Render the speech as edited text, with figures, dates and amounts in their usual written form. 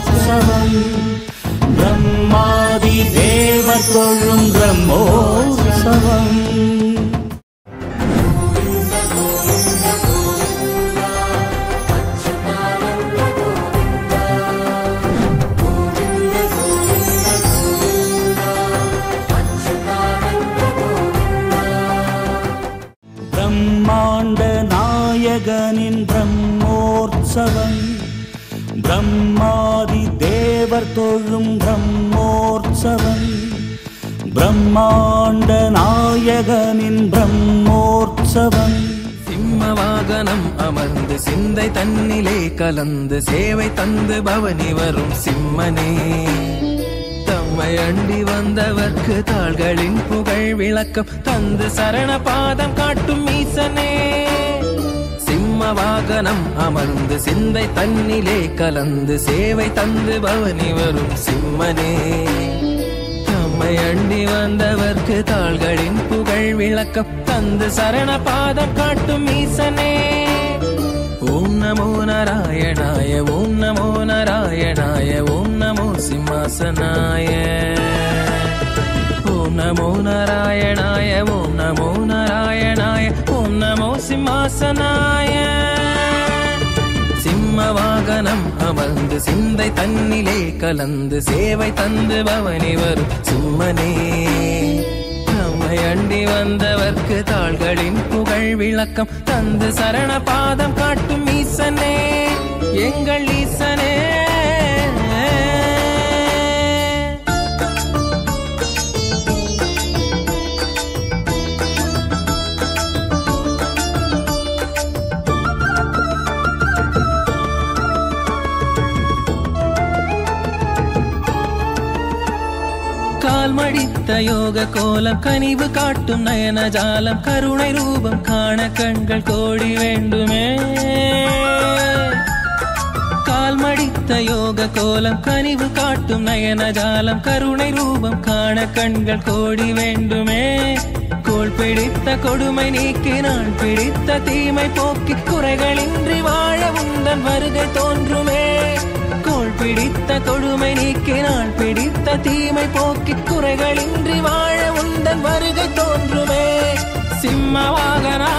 பிரம்மோற்சவம் பிரம்மாதி தேவர் தொழும் பிரம்மோற்சவம் பிரம்மாண்ட நாயகனின் பிரம்மோற்சவம் பிரம்மாதி தேவர் தொழும் பிரம்மோற்சவம் பிரம்மாண்ட நாயகனின் பிரம்மோற்சவம் சிம்மவாகனம் அமர்ந்து சிந்தை தன்னிலே கலந்து சேவை தந்து பவனி வரும் சிம்மனே தம்மை அண்டி வந்தவர்க்கு தாள்களின் புகழ் விளக்கம் தந்து சரண பாதம் காட்டும் ஈசனே சிம்மவாகனம் அமர்ந்து சிந்தை தன்னிலே கலந்து சேவை தந்து பவனி வரும் சிம்மனே தம்மை அண்டி வந்தவர்க்கு தாள்களின் புகழ் விளக்கம் தந்து சரண பாதம் காட்டும் ஈசனே ஓம் நமோ நாராயணாய ஓம் நமோ நாராயணாய ஓம் நமோ சிம்மாசனாய ஓம் நமோ நாராயணாய ஓம் நமோ நாராயணாய ஓம் நமோ சிம்மாசனாய சிம்மவாகனம் அமர்ந்து சிந்தை தன்னிலே கலந்து சேவை தந்து பவனி வரும் சிம்மனே நம்மை அண்டி வந்தவர்க்கு தாள்களின் புகழ் விளக்கம் தந்து சரண பாதம் காட்டும் ஈசனே எங்கள் ஈசனே கால்மடித்த யோக கோலம் கனிவு காட்டும் நயன ஜாலம் கருணை ரூபம் காண கண்கள் கோடி வேண்டுமே கால்மடித்த யோக கோலம் கனிவு காட்டும் நயன ஜாலம் கருணை ரூபம் காண கண்கள் கோடி வேண்டுமே கோள் பிடித்த கொடுமை நீக்கி நான் பிடித்த தீமை போக்கி குறைகளின்றி வாழ உந்தன் வருகை தோன்றுமே கோள் பிடித்த கொடுமை நீக்கி நான் பிடித்த தீமை போக்கி குறைகளின்றி வாழ உந்தன் வருகை தோன்றுமே சிம்மவாகனா